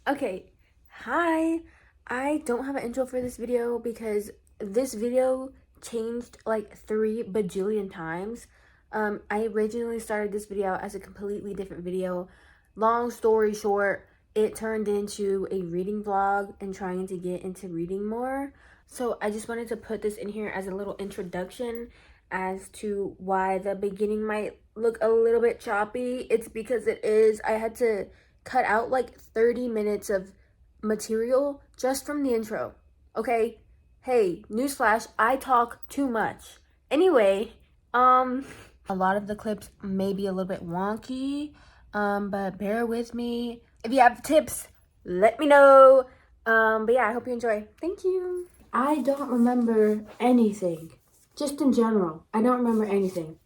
Okay, hi. I don't have an intro for this video because this video changed like 3 bajillion times. I originally started this video as a completely different video. Long story short, it turned into a reading vlog and trying to get into reading more. So I just wanted to put this in here as a little introduction as to why the beginning might look a little bit choppy. It's because it is. I had to cut out like 30 minutes of material just from the intro. Okay? Hey, newsflash, I talk too much. Anyway, a lot of the clips may be a little bit wonky, but bear with me. If you have tips, let me know. But yeah, I hope you enjoy. Thank you. I don't remember anything. Just in general, I don't remember anything.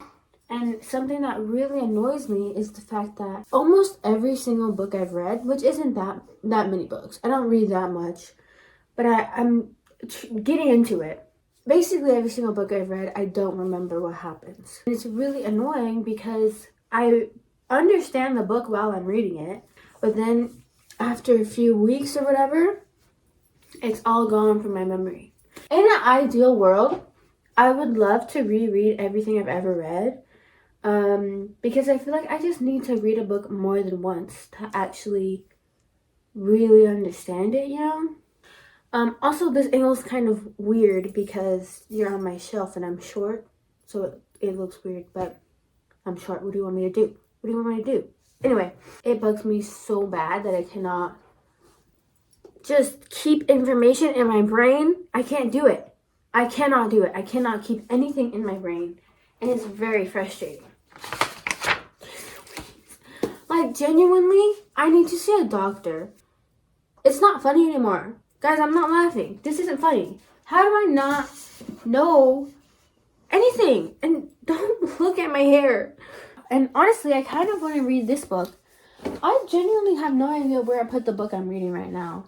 And something that really annoys me is the fact that almost every single book I've read, which isn't that many books, I don't read that much, but I'm getting into it. Basically, every single book I've read, I don't remember what happens. And it's really annoying because I understand the book while I'm reading it, but then after a few weeks or whatever, it's all gone from my memory. In an ideal world, I would love to reread everything I've ever read. Because I feel like I just need to read a book more than once to actually really understand it, you know? Also, this angle's kind of weird because you're on my shelf and I'm short, so it looks weird, but I'm short. What do you want me to do? What do you want me to do? Anyway, it bugs me so bad that I cannot just keep information in my brain. I can't do it. I cannot do it. I cannot keep anything in my brain, and it's very frustrating. Like, genuinely, I need to see a doctor. It's not funny anymore. Guys, I'm not laughing. This isn't funny. How do I not know anything? And don't look at my hair. And honestly, I kind of want to read this book. I genuinely have no idea where I put the book I'm reading right now.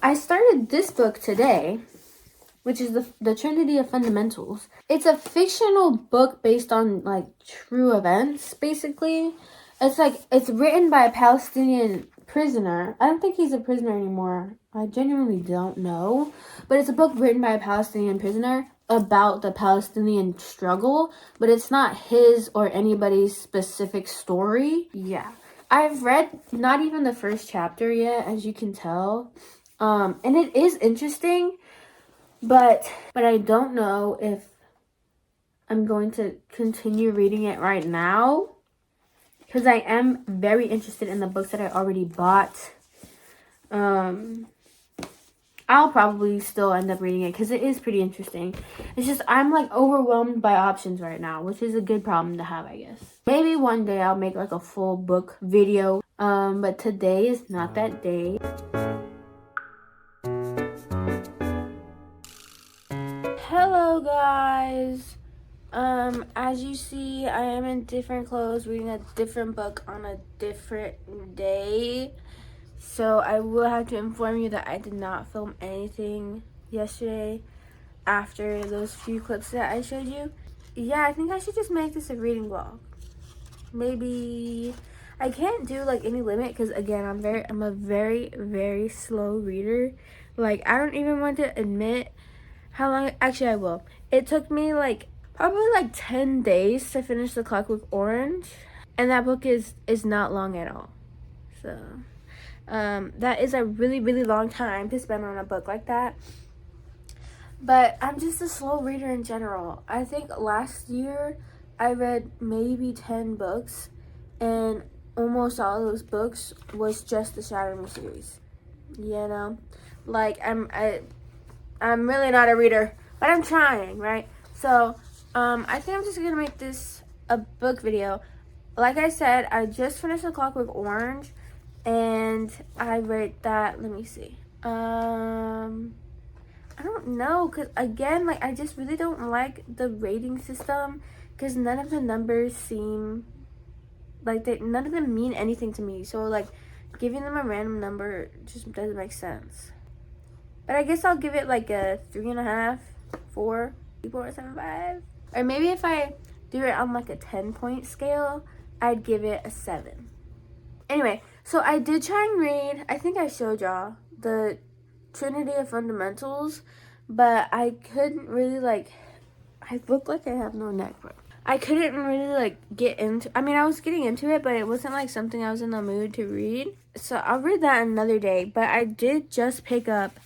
I started this book today, which is the Trinity of Fundamentals. It's a fictional book based on like true events, basically. It's written by a Palestinian prisoner. I don't think he's a prisoner anymore. I genuinely don't know. But it's a book written by a Palestinian prisoner about the Palestinian struggle, but it's not his or anybody's specific story. Yeah. I've read not even the first chapter yet, as you can tell. And it is interesting, but I don't know if I'm going to continue reading it right now, because I am very interested in the books that I already bought. I'll probably still end up reading it because it is pretty interesting. It's just I'm like overwhelmed by options right now, which is a good problem to have, I guess. Maybe one day I'll make like a full book video, but today is not that day. Hello guys. As you see, I am in different clothes reading a different book on a different day. So I will have to inform you that I did not film anything yesterday after those few clips that I showed you. Yeah, I think I should just make this a reading vlog. Maybe I can't do like any limit because again, I'm a very, very slow reader. Like, I don't even want to admit how long. Actually, I will. It took me like probably like 10 days to finish The Clockwork Orange, and that book is not long at all. So that is a really, really long time to spend on a book like that. But I'm just a slow reader in general. I think last year I read maybe 10 books, and almost all of those books was just the Shatter Me series. You know, like I'm really not a reader, but I'm trying, right? So I think I'm just gonna make this a book video. Like I said, I just finished The Clockwork Orange, and I rate that. Let me see. I don't know, because again, like, I just really don't like the rating system, because none of the numbers seem like none of them mean anything to me. So like giving them a random number just doesn't make sense. But I guess I'll give it like a 3.5, 4, 4.75. Or maybe if I do it on like a 10-point scale, I'd give it a 7. Anyway, So I did try and read, I think I showed y'all, the Trinity of Fundamentals, but I couldn't really, like, I look like I have no neck, but I couldn't really, like, get into, I mean, I was getting into it, but it wasn't, like, something I was in the mood to read. So I'll read that another day, but I did just pick up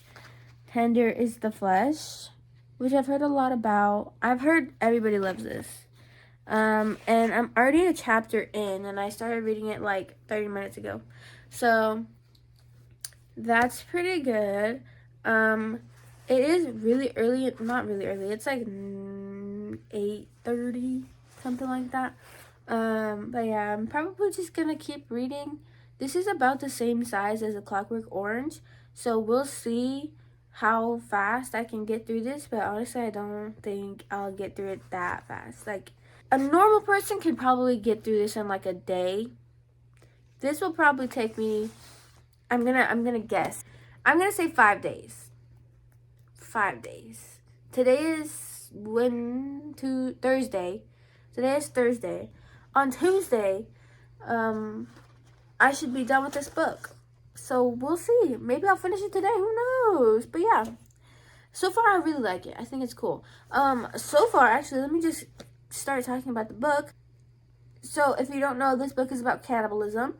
Tender is the Flesh, which I've heard a lot about. I've heard everybody loves this. And I'm already a chapter in, and I started reading it like 30 minutes ago. So that's pretty good. It is really early, not really early. It's like 8:30, something like that. But yeah, I'm probably just gonna keep reading. This is about the same size as A Clockwork Orange, so we'll see how fast I can get through this, but honestly, I don't think I'll get through it that fast. Like, a normal person could probably get through this in like a day. This will probably take me, I'm gonna guess. I'm gonna say 5 days. 5 days. Today is Thursday. Today is Thursday. On Tuesday, I should be done with this book. So we'll see. Maybe I'll finish it today. Who knows? But yeah. So far, I really like it. I think it's cool. So far, actually, let me just start talking about the book. So if you don't know, this book is about cannibalism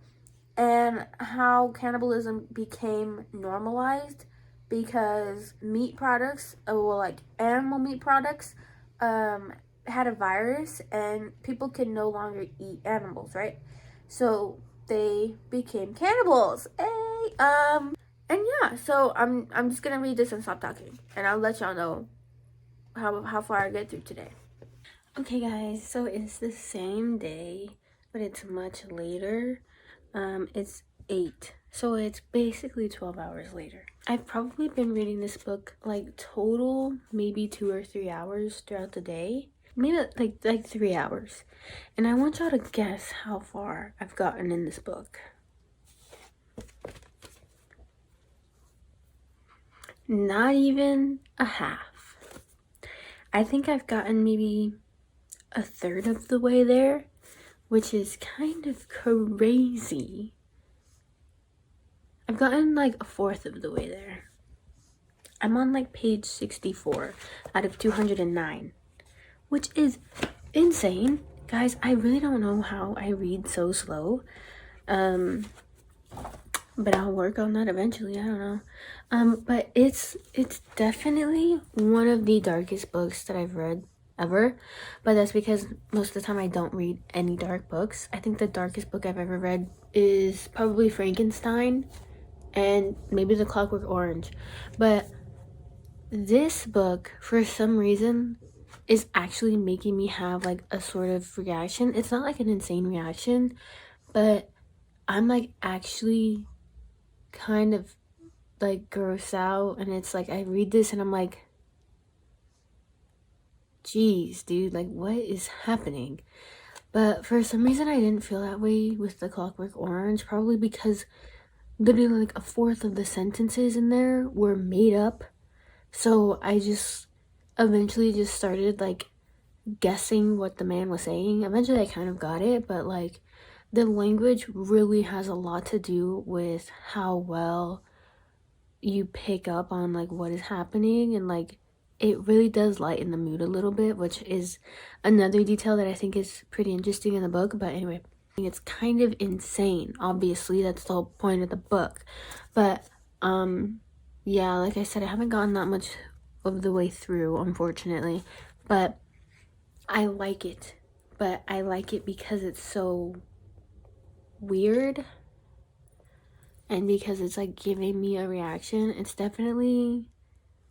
and how cannibalism became normalized because meat products, well, like animal meat products, had a virus and people could no longer eat animals, right? So they became cannibals. Hey, and yeah, so I'm just gonna read this and stop talking, and I'll let y'all know how far I get through today. Okay, guys, so it's the same day, but it's much later. It's 8, so it's basically 12 hours later. I've probably been reading this book like total maybe 2 or 3 hours throughout the day, maybe like 3 hours, and I want y'all to guess how far I've gotten in this book. Not even a half. I think I've gotten maybe a third of the way there, which is kind of crazy. I've gotten like a fourth of the way there. I'm on like page 64 out of 209, which is insane. Guys, I really don't know how I read so slow. But I'll work on that eventually. I don't know. But it's definitely one of the darkest books that I've read ever, but that's because most of the time I don't read any dark books. I think the darkest book I've ever read is probably Frankenstein and maybe The Clockwork Orange, but this book for some reason is actually making me have like a sort of reaction. It's not like an insane reaction, but I'm like actually kind of like grossed out, and it's like I read this and I'm like, geez, dude, like what is happening? But for some reason I didn't feel that way with The Clockwork Orange, probably because literally like a fourth of the sentences in there were made up. So I just eventually just started like guessing what the man was saying. Eventually I kind of got it, but like the language really has a lot to do with how well you pick up on like what is happening, and like it really does lighten the mood a little bit, which is another detail that I think is pretty interesting in the book. But anyway, it's kind of insane. Obviously, that's the whole point of the book. But yeah, like I said, I haven't gotten that much of the way through, unfortunately, but I like it. But I like it because it's so weird and because it's like giving me a reaction. It's definitely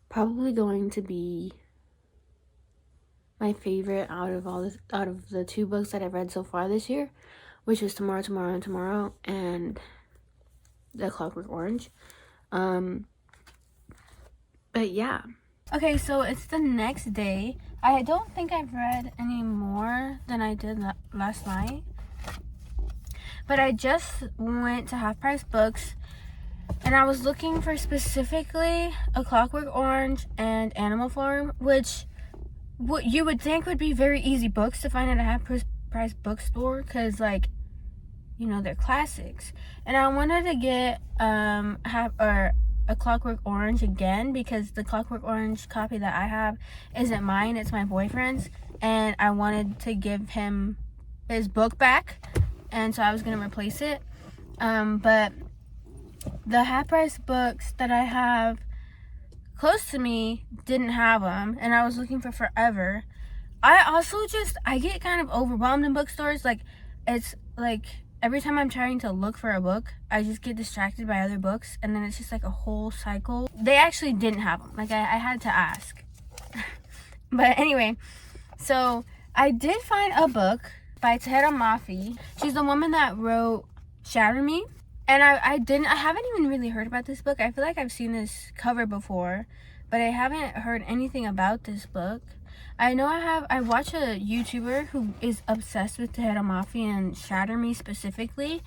probably going to be my favorite out of the 2 books that I've read so far this year, which is Tomorrow, Tomorrow, and Tomorrow and The Clockwork Orange. But yeah. Okay, so it's the next day. I don't think I've read any more than I did last night. But I just went to Half Price Books and I was looking for specifically A Clockwork Orange and Animal Farm, which what you would think would be very easy books to find at a Half Price bookstore, because like you know, they're classics. And I wanted to get a Clockwork Orange again, because the Clockwork Orange copy that I have isn't mine, it's my boyfriend's, and I wanted to give him his book back, and so I was gonna replace it. But the half-price books that I have close to me didn't have them, and I was looking for forever. I get kind of overwhelmed in bookstores. Like, it's like every time I'm trying to look for a book, I just get distracted by other books, and then it's just like a whole cycle. They actually didn't have them. Like, I had to ask. But anyway, so I did find a book by Tahereh Mafi. She's the woman that wrote Shatter Me. And I haven't even really heard about this book. I feel like I've seen this cover before, but I haven't heard anything about this book. I know I watch a YouTuber who is obsessed with Tahereh Mafi and Shatter Me specifically.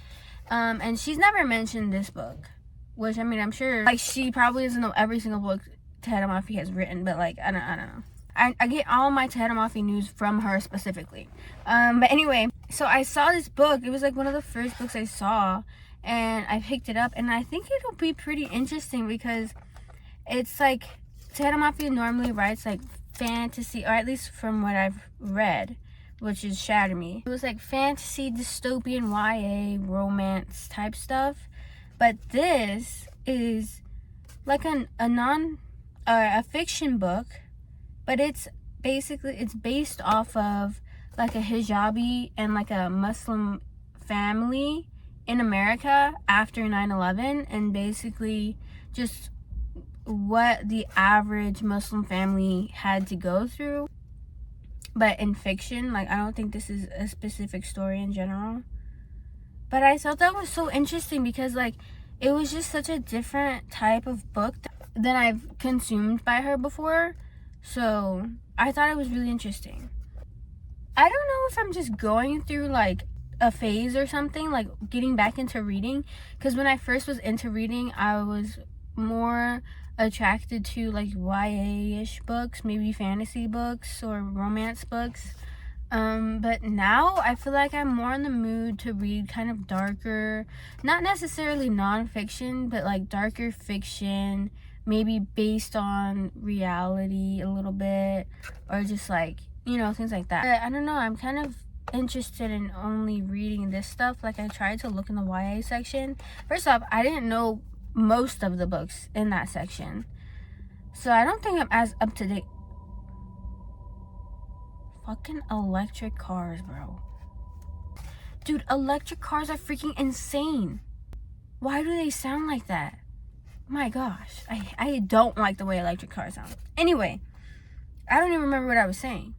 And she's never mentioned this book, which, I mean, I'm sure, like, she probably doesn't know every single book Tahereh Mafi has written, but, like, I don't know. I get all my Tahereh Mafi news from her specifically. But anyway, so I saw this book. It was, like, one of the first books I saw, and I picked it up, and I think it'll be pretty interesting because it's, like, Tahereh Mafi normally writes, like, fantasy, or at least from what I've read, which is Shatter Me. It was like fantasy, dystopian, YA, romance type stuff. But this is like a fiction book, but it's based off of like a hijabi and like a Muslim family in America after 9/11, and basically just what the average Muslim family had to go through, but in fiction. Like, I don't think this is a specific story in general, but I thought that was so interesting because, like, it was just such a different type of book than I've consumed by her before. So I thought it was really interesting. I don't know if I'm just going through like a phase or something, like getting back into reading, because when I first was into reading, I was more attracted to like YA-ish books, maybe fantasy books or romance books, but now I feel like I'm more in the mood to read kind of darker, not necessarily nonfiction, but like darker fiction, maybe based on reality a little bit, or just like, you know, things like that. But I don't know, I'm kind of interested in only reading this stuff. Like, I tried to look in the YA section. First off, I didn't know most of the books in that section, so I don't think I'm as up to date. Fucking electric cars, bro. Dude, electric cars are freaking insane. Why do they sound like that? My gosh, I don't like the way electric cars sound. Anyway, I don't even remember what I was saying.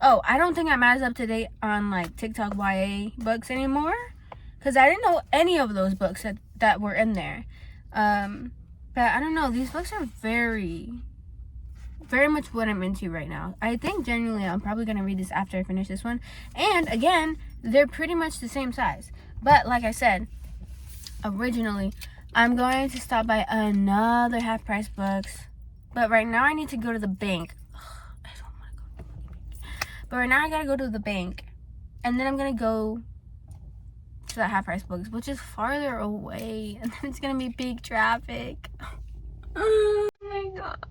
Oh, I don't think I'm as up to date on like TikTok YA books anymore, because I didn't know any of those books that were in there. But I don't know, these books are very much what I'm into right now. I think genuinely I'm probably gonna read this after I finish this one. And again, they're pretty much the same size. But like I said, originally, I'm going to stop by another half-price books. But right now I need to go to the bank. I don't want to go to the bank. But right now I gotta go to the bank. And then I'm gonna go to that half-price books, which is farther away, and then it's gonna be peak traffic. Oh my god.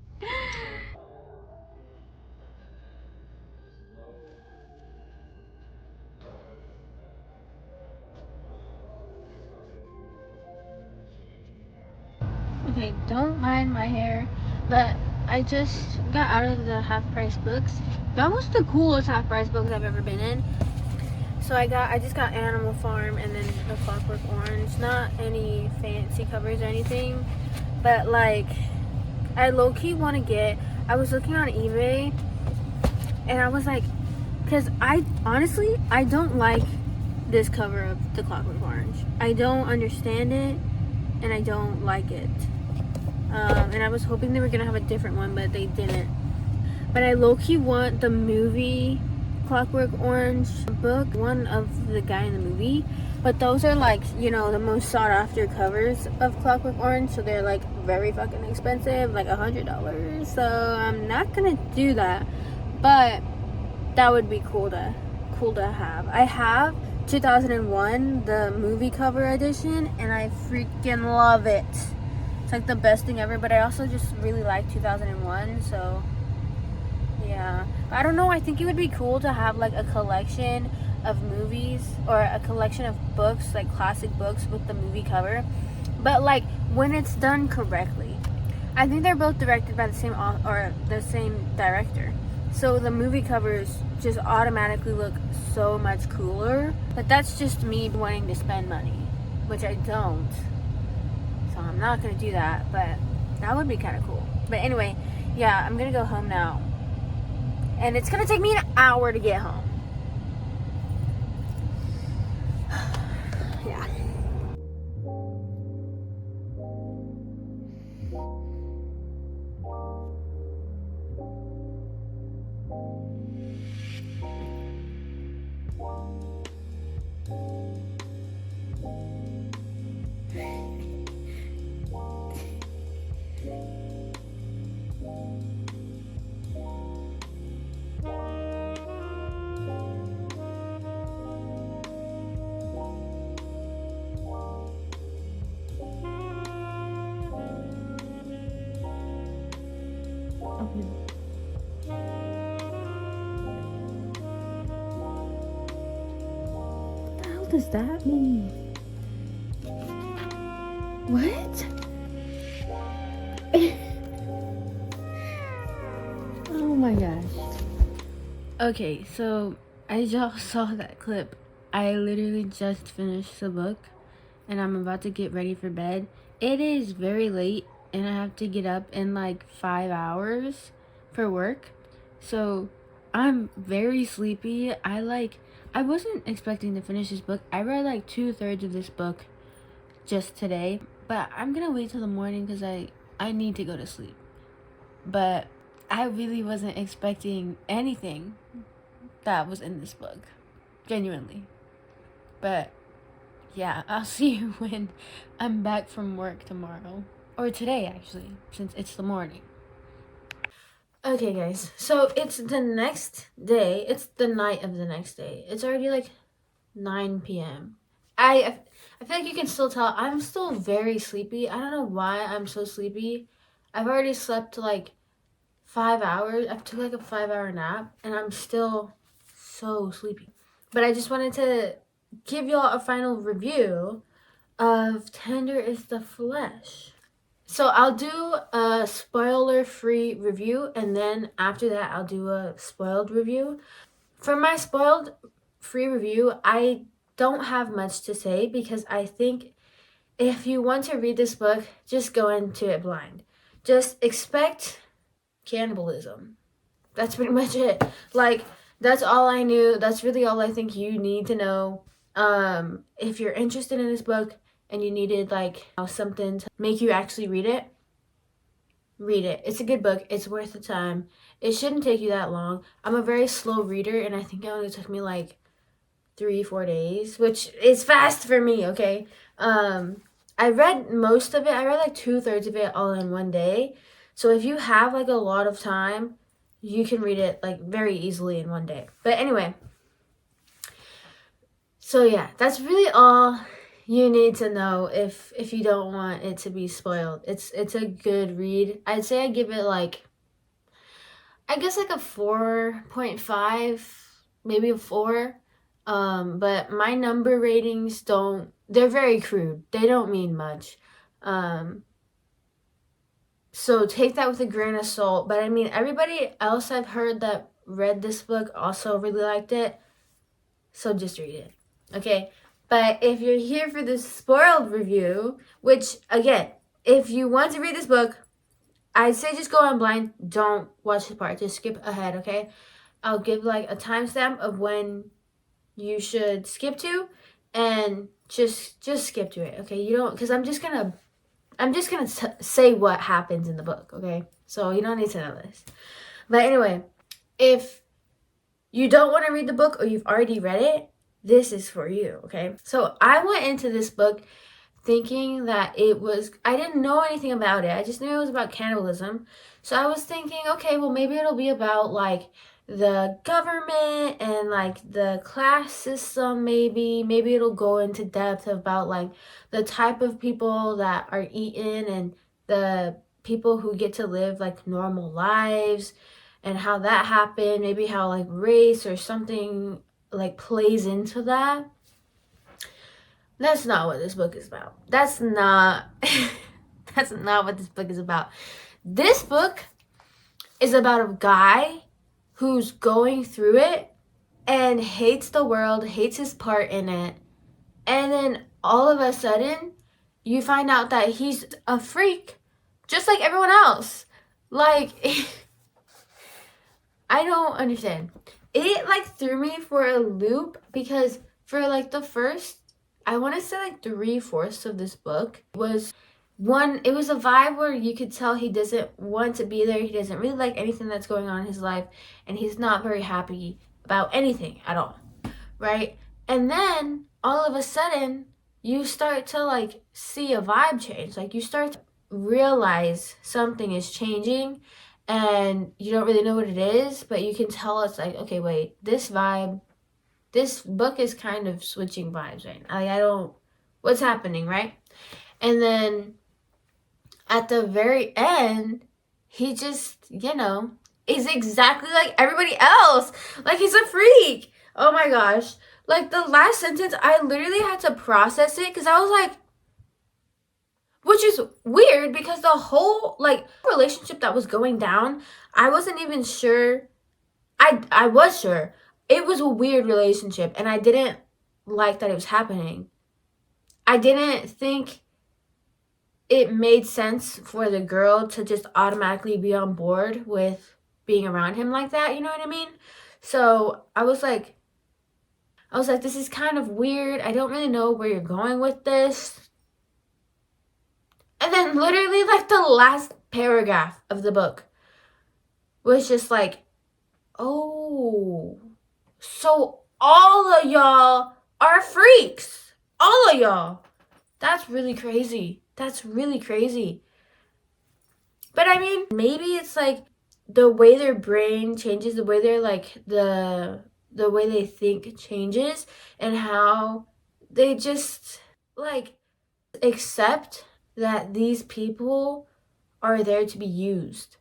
Okay, don't mind my hair, but I just got out of the half-price books. That was the coolest half-price books I've ever been in. So I just got Animal Farm and then the Clockwork Orange. Not any fancy covers or anything, but like, I low-key want to get, I was looking on eBay, and I was like, because I don't like this cover of the Clockwork Orange. I don't understand it, and I don't like it. And I was hoping they were gonna have a different one, but they didn't. But I low-key want the movie Clockwork Orange book, one of the guy in the movie. But those are like, you know, the most sought after covers of Clockwork Orange, so they're like very fucking expensive, like $100. So I'm not gonna do that, but that would be cool to have. I have 2001, the movie cover edition, and I freaking love it. It's like the best thing ever, but I also just really like 2001, so yeah. I don't know, I think it would be cool to have like a collection of movies or a collection of books, like classic books with the movie cover, but like when it's done correctly. I think they're both directed by the same director, so the movie covers just automatically look so much cooler. But that's just me wanting to spend money, which I don't, so I'm not gonna do that, but that would be kind of cool. But anyway, yeah, I'm gonna go home now, and it's gonna take me an hour to get home. Yeah. What the hell does that mean? What? Oh my gosh. Okay, so I just saw that clip. I literally just finished the book and I'm about to get ready for bed. It is very late and I have to get up in like 5 hours for work. So I'm very sleepy. I wasn't expecting to finish this book. I read like 2/3 of this book just today, but I'm gonna wait till the morning because I need to go to sleep. But I really wasn't expecting anything that was in this book, genuinely. But yeah, I'll see you when I'm back from work tomorrow, or today actually, since it's the morning. Okay guys, so it's the next day. It's the night of the next day. It's already like 9 p.m. I feel like you can still tell I'm still very sleepy. I don't know why I'm so sleepy. I've already slept like 5 hours. I took like a 5-hour nap and I'm still so sleepy. But I just wanted to give y'all a final review of Tender is the Flesh. So I'll do a spoiler-free review, and then after that I'll do a spoiled review. For my spoiled free review, I don't have much to say because I think if you want to read this book, just go into it blind. Just expect cannibalism. That's pretty much it. Like, that's all I knew. That's really all I think you need to know. If you're interested in this book and you needed like something to make you actually read it, read it. It's a good book. It's worth the time. It shouldn't take you that long. I'm a very slow reader and I think it only took me like 3-4 days, which is fast for me, okay? I read most of it. I read like 2/3 of it all in one day. So if you have like a lot of time, you can read it like very easily in one day. But anyway, so yeah, that's really all you need to know if you don't want it to be spoiled. It's a good read. I'd say I give it like, I guess like a 4.5, maybe a 4. But my number ratings they're very crude. They don't mean much. So take that with a grain of salt. But I mean, everybody else I've heard that read this book also really liked it. So just read it. Okay? But if you're here for this spoiled review, which again, if you want to read this book, I'd say just go on blind. Don't watch the part. Just skip ahead, okay? I'll give like a timestamp of when you should skip to, and just skip to it, okay? You don't, because I'm just gonna say what happens in the book, okay? So you don't need to know this. But anyway, if you don't want to read the book or you've already read it, this is for you, okay? So I went into this book thinking that I didn't know anything about it. I just knew it was about cannibalism. So I was thinking, okay, well maybe it'll be about like the government and like the class system. Maybe it'll go into depth about like the type of people that are eaten and the people who get to live like normal lives and how that happened, maybe how like race or something like plays into that. That's not what this book is about. That's not that's not what this book is about. This book is about a guy who's going through it and hates the world, hates his part in it. And then all of a sudden, you find out that he's a freak, just like everyone else. Like, I don't understand. It like threw me for a loop because for like the first, I want to say like 3/4 of this book was one, it was a vibe where you could tell he doesn't want to be there. He doesn't really like anything that's going on in his life, and he's not very happy about anything at all, right? And then all of a sudden, you start to like see a vibe change. Like you start to realize something is changing, and you don't really know what it is, but you can tell it's like, okay, wait, this book is kind of switching vibes right now. Like, I don't, what's happening, right? And then at the very end, he just, is exactly like everybody else. Like, he's a freak. Oh my gosh. Like, the last sentence, I literally had to process it because I was like, which is weird because the whole, like, relationship that was going down, I wasn't even sure. I was sure. It was a weird relationship, and I didn't like that it was happening. I didn't think it made sense for the girl to just automatically be on board with being around him like that, you know what I mean? So I was like, this is kind of weird. I don't really know where you're going with this. And then literally like the last paragraph of the book was just like, oh, so all of y'all are freaks. All of y'all. That's really crazy. That's really crazy. But I mean, maybe it's like the way their brain changes, the way they're like, the way they think changes, and how they just like accept that these people are there to be used.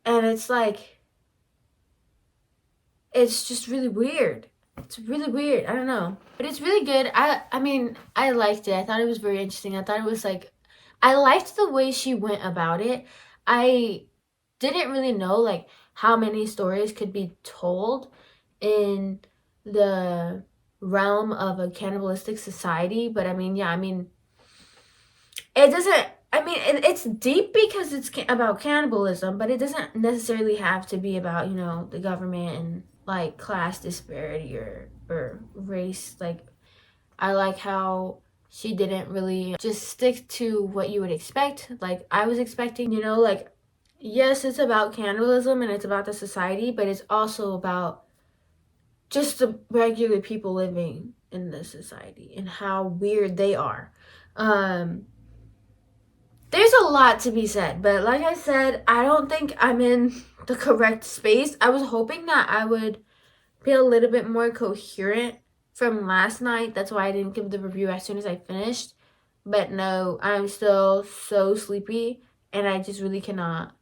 And it's like, it's just really weird. It's really weird. I don't know. But it's really good. I mean, I liked it. I thought it was very interesting. I thought it was like, I liked the way she went about it. I didn't really know like how many stories could be told in the realm of a cannibalistic society. But I mean, it doesn't, it's deep because it's about cannibalism, but it doesn't necessarily have to be about, the government and like class disparity or race. Like, I like how she didn't really just stick to what you would expect. Like, I was expecting, like, yes, it's about cannibalism and it's about the society, but it's also about just the regular people living in the society and how weird they are. There's a lot to be said, but like I said, I don't think I'm in the correct space. I was hoping that I would be a little bit more coherent from last night. That's why I didn't give the review as soon as I finished. But no, I'm still so sleepy, and I just really cannot.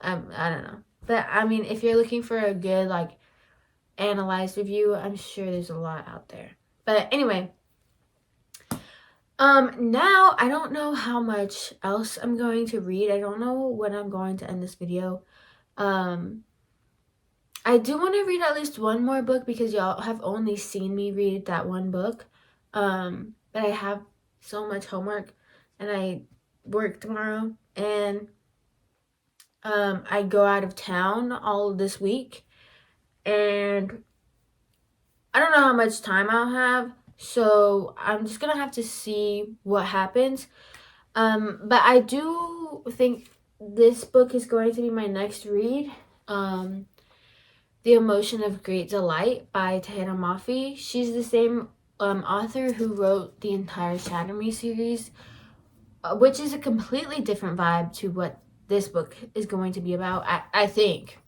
I don't know. But I mean, if you're looking for a good like analyzed review, I'm sure there's a lot out there. But anyway, now I don't know how much else I'm going to read. I don't know when I'm going to end this video. I do want to read at least one more book because y'all have only seen me read that one book. But I have so much homework and I work tomorrow, and I go out of town all this week, and I don't know how much time I'll have, so I'm just gonna have to see what happens. But I do think this book is going to be my next read. The Emotion of Great Delight by Tahereh Mafi. She's the same author who wrote the entire Shatter Me series, which is a completely different vibe to what this book is going to be about, I think.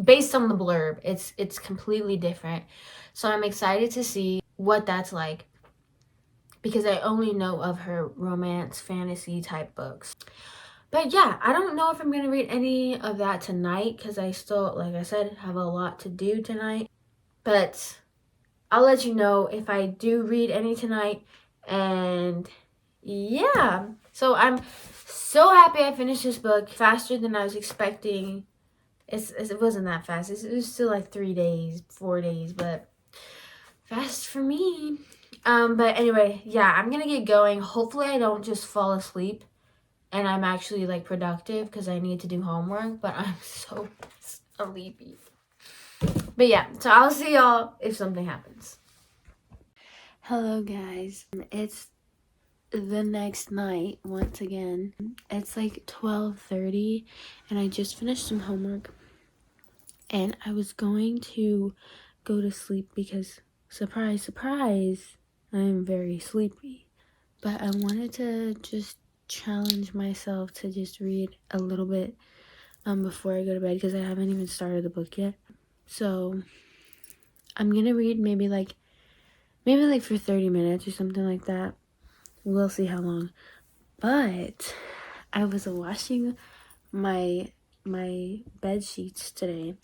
based on the blurb, it's completely different. So I'm excited to see what that's like, because I only know of her romance fantasy type books. But yeah, I don't know if I'm gonna read any of that tonight, because I still, like I said, have a lot to do tonight. But I'll let you know if I do read any tonight. And yeah, so I'm so happy I finished this book faster than I was expecting. It wasn't that fast. It was still like 3 days, 4 days, but fast for me. But anyway, yeah, I'm gonna get going. Hopefully I don't just fall asleep and I'm actually like productive, because I need to do homework, but I'm so sleepy. But yeah, so I'll see y'all if something happens. Hello guys, it's the next night once again. It's like 12:30 and I just finished some homework, and I was going to go to sleep because, surprise, surprise, I'm very sleepy. But I wanted to just challenge myself to just read a little bit before I go to bed, because I haven't even started the book yet. So I'm gonna read maybe like for 30 minutes or something like that. We'll see how long. But I was washing my bed sheets today,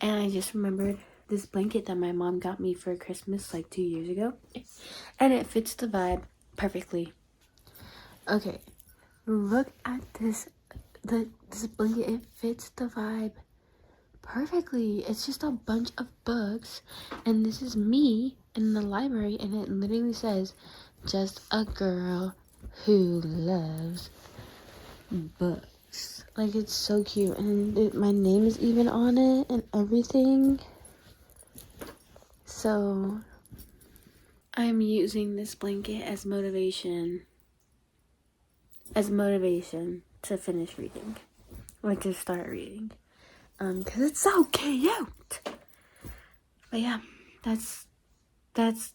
and I just remembered this blanket that my mom got me for Christmas like 2 years ago, and it fits the vibe perfectly. Okay, look at this blanket. It fits the vibe perfectly. It's just a bunch of books, and this is me in the library, and it literally says, "Just a girl who loves books." Like, it's so cute, and my name is even on it and everything. So I'm using this blanket as motivation to finish reading, or to start reading, because it's so cute. But yeah, that's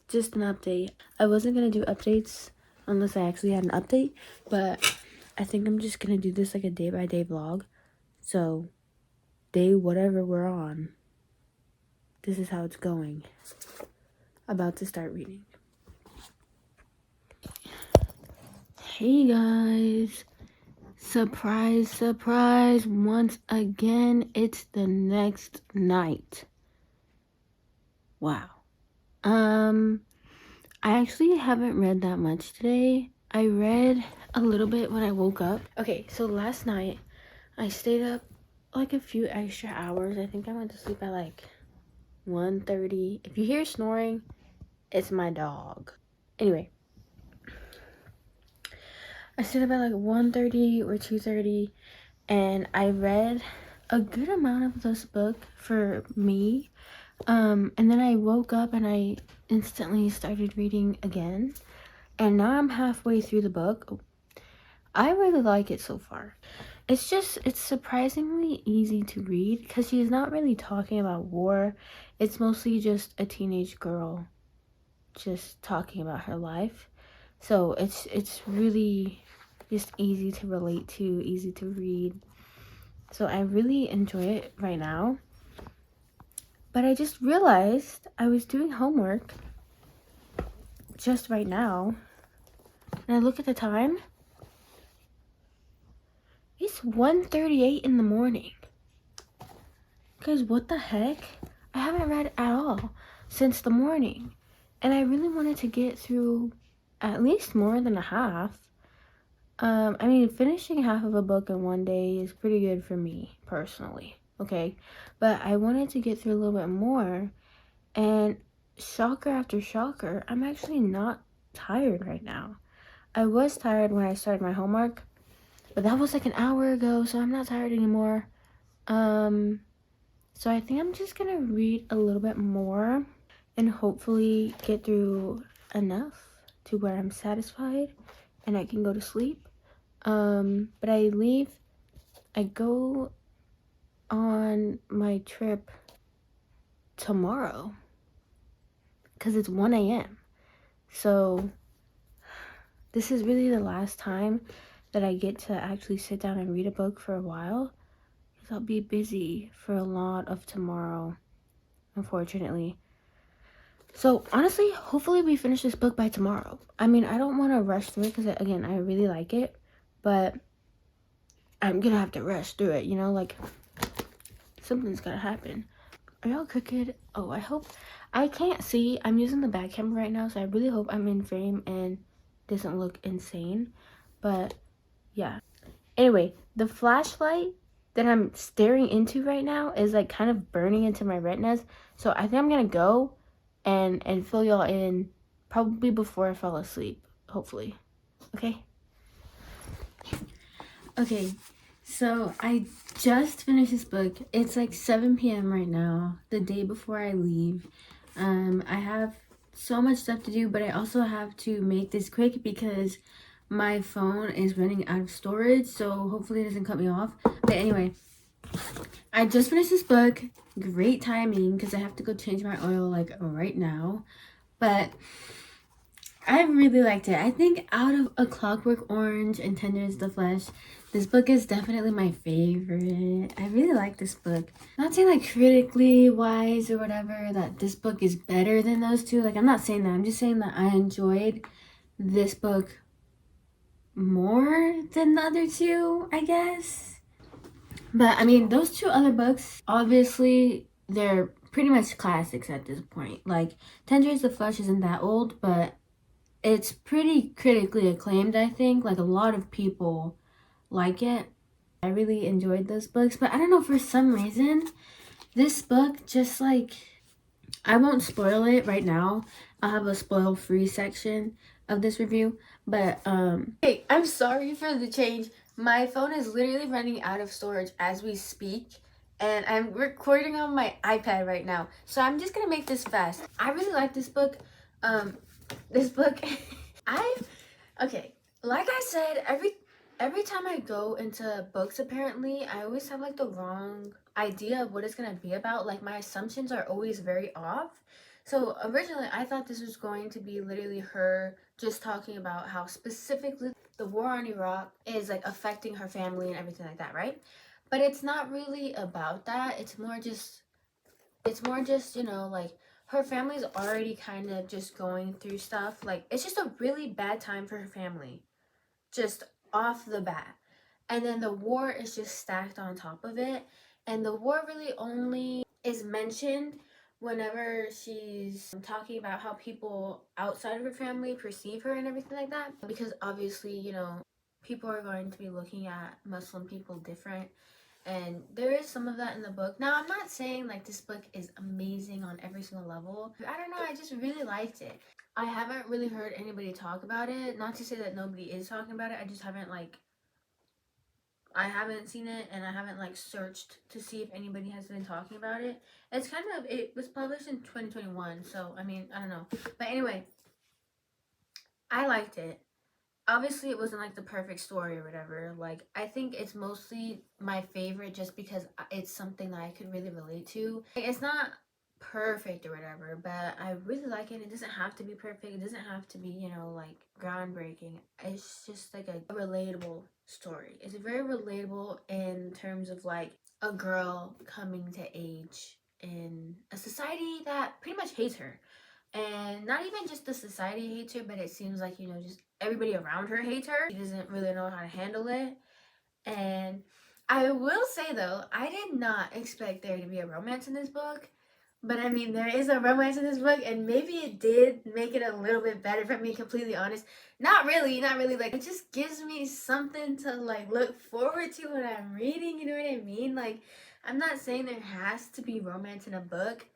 just an update. I wasn't gonna do updates unless I actually had an update, but I think I'm just gonna do this like a day-by-day vlog. So day whatever we're on, this is how it's going. About to start reading. Hey guys, surprise, surprise, once again, it's the next night. Wow. I actually haven't read that much today. I read a little bit when I woke up. Okay, so last night I stayed up like a few extra hours. I think I went to sleep at like 1:30. If you hear snoring, it's my dog. Anyway, I stayed up at like 1:30 or 2:30, and I read a good amount of this book for me. And then I woke up and I instantly started reading again, and now I'm halfway through the book. I really like it so far. It's surprisingly easy to read, because she's not really talking about war. It's mostly just a teenage girl just talking about her life. So it's really just easy to relate to, easy to read. So I really enjoy it right now. But I just realized I was doing homework just right now, and I look at the time. It's 1:38 in the morning. Guys, what the heck? I haven't read at all since the morning, and I really wanted to get through at least more than a half. I mean, finishing half of a book in one day is pretty good for me, personally, okay? But I wanted to get through a little bit more, and shocker after shocker, I'm actually not tired right now. I was tired when I started my homework, but that was like an hour ago, so I'm not tired anymore. So I think I'm just gonna read a little bit more and hopefully get through enough to where I'm satisfied and I can go to sleep. But I go on my trip tomorrow, because it's 1 a.m. So this is really the last time that I get to actually sit down and read a book for a while, because I'll be busy for a lot of tomorrow, unfortunately. So honestly, hopefully we finish this book by tomorrow. I mean, I don't want to rush through it because, again, I really like it, but I'm gonna have to rush through it, you know, like something's gotta happen. Are y'all crooked? Oh, I hope. I can't see. I'm using the back camera right now, so I really hope I'm in frame and doesn't look insane. But yeah. Anyway, the flashlight that I'm staring into right now is like kind of burning into my retinas. So I think I'm gonna go and fill y'all in probably before I fall asleep. Hopefully. Okay. Okay, so I just finished this book. It's like 7 p.m. right now, the day before I leave. I have so much stuff to do, but I also have to make this quick because my phone is running out of storage, so hopefully it doesn't cut me off. But anyway, I just finished this book. Great timing because I have to go change my oil like right now. But I really liked it. I think out of A Clockwork Orange and Tender is the Flesh, this book is definitely my favorite. I really like this book. Not saying like critically wise or whatever that this book is better than those two. Like I'm not saying that. I'm just saying that I enjoyed this book more than the other two, I guess. But I mean, those two other books, obviously, they're pretty much classics at this point. Like Tender is the Flesh isn't that old, but it's pretty critically acclaimed, I think. Like a lot of people like it. I really enjoyed those books, but I don't know, for some reason this book just like, I won't spoil it right now. I'll have a spoil free section of this review, but hey, I'm sorry for the change. My phone is literally running out of storage as we speak, and I'm recording on my iPad right now, so I'm just gonna make this fast. I really like this book. This book I okay, like I said, every time I go into books, apparently I always have like the wrong idea of what it's gonna be about. Like my assumptions are always very off. So originally I thought this was going to be literally her just talking about how specifically the war on Iraq is like affecting her family and everything like that, right? But it's not really about that. It's more just, you know, like her family's already kind of just going through stuff. Like it's just a really bad time for her family, just off the bat. And then the war is just stacked on top of it. And the war really only is mentioned whenever she's talking about how people outside of her family perceive her and everything like that. Because obviously, you know, people are going to be looking at Muslim people different, and there is some of that in the book. Now, I'm not saying like this book is amazing on every single level. I don't know, I just really liked it. I haven't really heard anybody talk about it. Not to say that nobody is talking about it. I just haven't like, I haven't seen it, and I haven't like searched to see if anybody has been talking about it. It's kind of, it was published in 2021, so I mean, I don't know. But anyway, I liked it. Obviously it wasn't like the perfect story or whatever. Like I think it's mostly my favorite just because it's something that I could really relate to. Like, it's not perfect or whatever, but I really like it. It doesn't have to be perfect. It doesn't have to be, you know, like groundbreaking. It's just like a relatable story. It's very relatable in terms of like a girl coming to age in a society that pretty much hates her. And not even just the society hates her, but it seems like, you know, just everybody around her hates her. She doesn't really know how to handle it. And I will say though, I did not expect there to be a romance in this book. But I mean, there is a romance in this book, and maybe it did make it a little bit better, if I'm being completely honest. Not really, not really. Like, it just gives me something to like look forward to when I'm reading, you know what I mean? Like, I'm not saying there has to be romance in a book,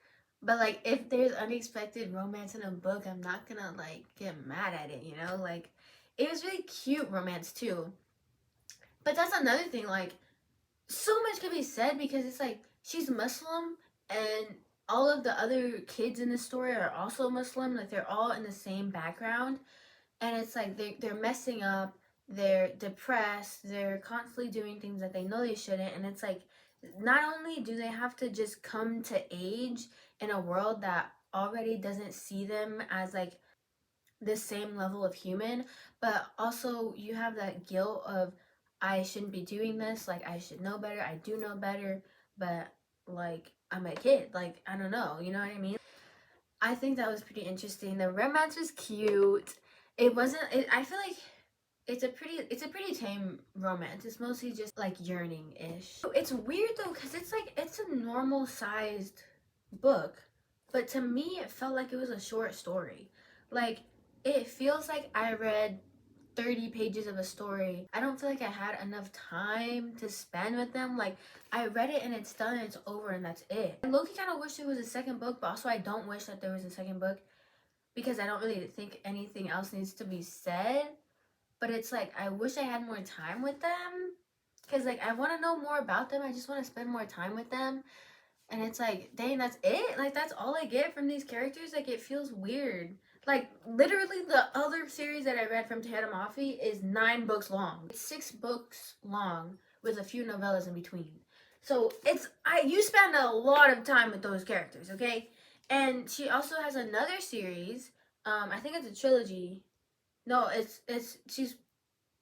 but like, if there's unexpected romance in a book, I'm not gonna like get mad at it, you know? Like, it was really cute romance too. But that's another thing, like, so much can be said because it's like she's Muslim, and all of the other kids in the story are also Muslim. Like they're all in the same background, and it's like they're messing up, they're depressed, they're constantly doing things that they know they shouldn't, and it's like not only do they have to just come to age in a world that already doesn't see them as like the same level of human, but also you have that guilt of I shouldn't be doing this, like I should know better, I do know better, but like I'm a kid, like I don't know, you know what I mean? I think that was pretty interesting. The romance was cute. It wasn't I feel like it's a pretty tame romance. It's mostly just like yearning-ish. It's weird though, because it's a normal sized book, but to me it felt like it was a short story. Like it feels like I read 30 pages of a story. I don't feel like I had enough time to spend with them. Like I read it and it's done and it's over and that's it. I low-key kind of wish there was a second book, but also I don't wish that there was a second book because I don't really think anything else needs to be said. But it's like I wish I had more time with them because like I want to know more about them. I just want to spend more time with them. And it's like, dang, that's it? Like that's all I get from these characters? Like it feels weird. Like literally the other series that I read from Tahada Mafi is 9 books long. It's 6 books long with a few novellas in between. So you spend a lot of time with those characters, okay? And she also has another series. I think it's a trilogy. No, she's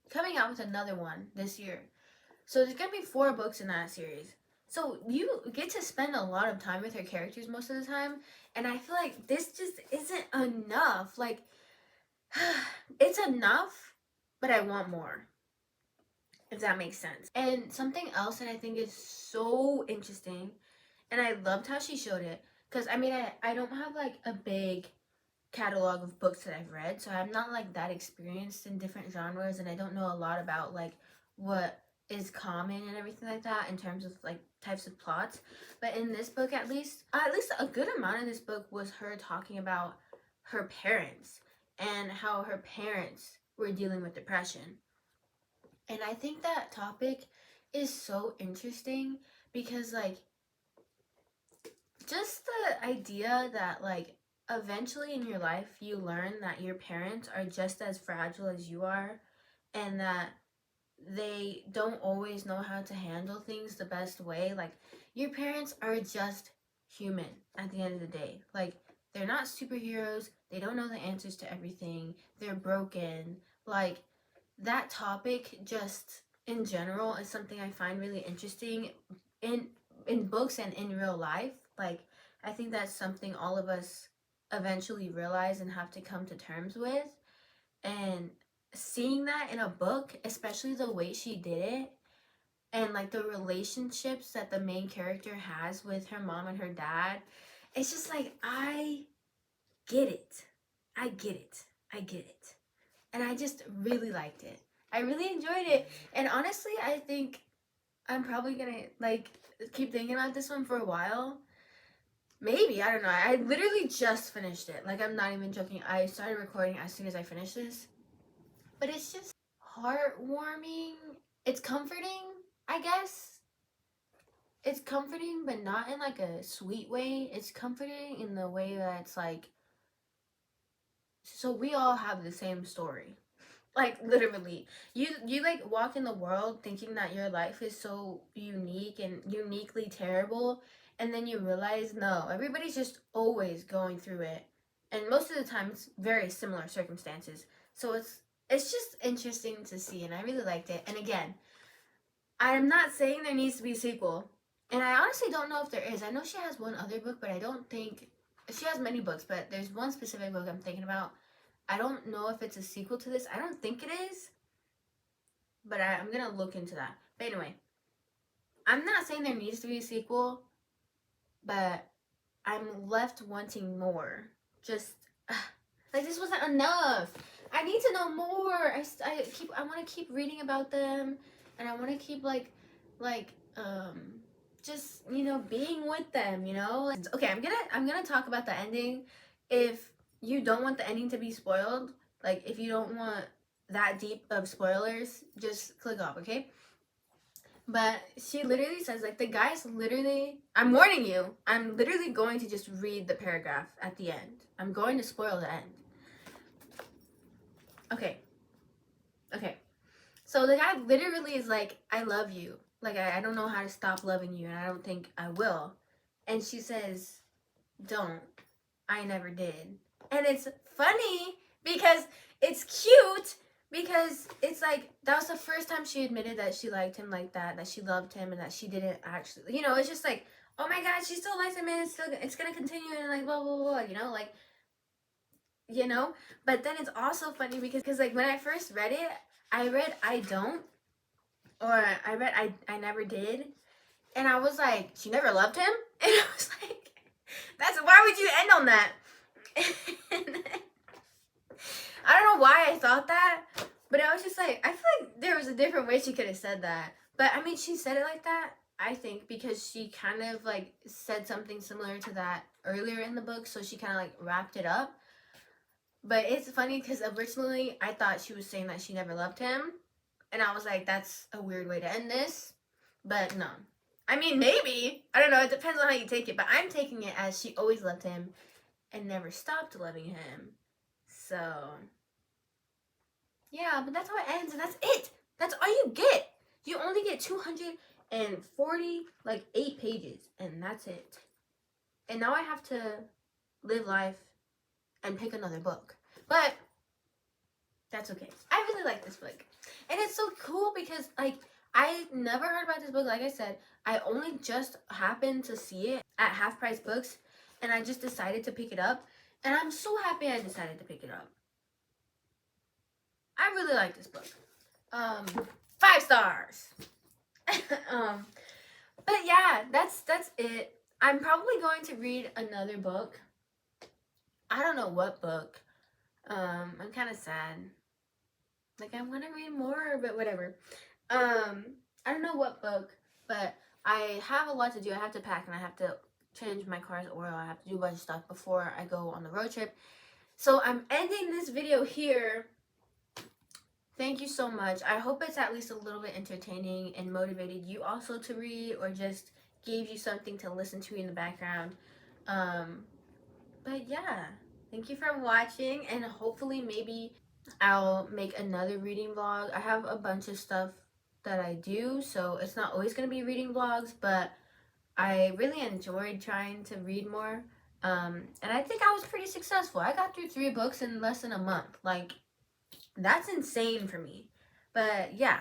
coming out with another one this year. So there's gonna be 4 books in that series. So you get to spend a lot of time with her characters most of the time, and I feel like this just isn't enough. Like it's enough, but I want more. If that makes sense. And something else that I think is so interesting, and I loved how she showed it, because I mean I don't have like a big catalog of books that I've read, so I'm not like that experienced in different genres, and I don't know a lot about like what is common and everything like that in terms of like types of plots. But in this book, at least a good amount of this book was her talking about her parents and how her parents were dealing with depression. And I think that topic is so interesting because like just the idea that like eventually in your life you learn that your parents are just as fragile as you are, and that they don't always know how to handle things the best way. Like your parents are just human at the end of the day. Like they're not superheroes, they don't know the answers to everything, they're broken. Like that topic just in general is something I find really interesting in books and in real life. Like I think that's something all of us eventually realize and have to come to terms with. And seeing that in a book, especially the way she did it, and like the relationships that the main character has with her mom and her dad, it's just like I get it. I get it. I get it. And I just really liked it. I really enjoyed it. And honestly, I think I'm probably gonna like keep thinking about this one for a while. Maybe, I don't know. I literally just finished it. Like I'm not even joking. I started recording as soon as I finished this. But it's just heartwarming. It's comforting, I guess. It's comforting, but not in like a sweet way. It's comforting in the way that it's like, so we all have the same story. Like literally, you like walk in the world thinking that your life is so unique and uniquely terrible, and then you realize no, everybody's just always going through it, and most of the time it's very similar circumstances. So it's just interesting to see, and I really liked it. And again, I'm not saying there needs to be a sequel, and I honestly don't know if there is. I know she has one other book, but I don't think she has many books, but there's one specific book I'm thinking about. I don't know if it's a sequel to this. I don't think it is, but I'm gonna look into that. But anyway, I'm not saying there needs to be a sequel, but I'm left wanting more. Just like this wasn't enough. I need to know more. I want to keep reading about them, and I want to keep like just being with them. Okay, I'm gonna talk about the ending. If you don't want the ending to be spoiled, like if you don't want that deep of spoilers, just click off, okay? But she literally says, like, the guy's literally, I'm warning you, I'm literally going to just read the paragraph at the end. I'm going to spoil the end. Okay. So the guy literally is like, I love you. Like, I don't know how to stop loving you, and I don't think I will. And she says, don't. I never did. And it's funny because it's cute Because it's like, that was the first time she admitted that she liked him like that, that she loved him, and that she didn't actually, you know, it's just like, oh my god, she still likes him, and it's gonna continue, and like, blah, blah, blah, you know, like, you know? But then it's also funny because like, when I first read it, I read I don't, or I read I never did, and I was like, she never loved him? And I was like, why would you end on that? I don't know why I thought that, but I was just like, I feel like there was a different way she could have said that. But I mean, she said it like that, I think, because she kind of like said something similar to that earlier in the book, so she kind of like wrapped it up. But it's funny because originally I thought she was saying that she never loved him, and I was like, that's a weird way to end this. But no. I mean, maybe. I don't know. It depends on how you take it. But I'm taking it as she always loved him and never stopped loving him. So, yeah, but that's how it ends, and that's it. That's all you get. You only get 240, like, 8 pages, and that's it. And now I have to live life and pick another book. But that's okay. I really like this book. And it's so cool because, like, I never heard about this book. Like I said, I only just happened to see it at Half Price Books, and I just decided to pick it up. And I'm so happy I decided to pick it up. I really like this book. 5 stars. But yeah, that's it. I'm probably going to read another book. I don't know what book. I'm kind of sad. Like, I want to read more, but whatever. I don't know what book, but I have a lot to do. I have to pack, and I have to change my car's oil. I have to do a bunch of stuff before I go on the road trip. So I'm ending this video here. Thank you so much. I hope it's at least a little bit entertaining and motivated you also to read, or just gave you something to listen to in the background. But yeah, thank you for watching, and hopefully maybe I'll make another reading vlog. I have a bunch of stuff that I do, so it's not always going to be reading vlogs, but I really enjoyed trying to read more. And I think I was pretty successful. I got through 3 books in less than a month. Like, that's insane for me. But yeah,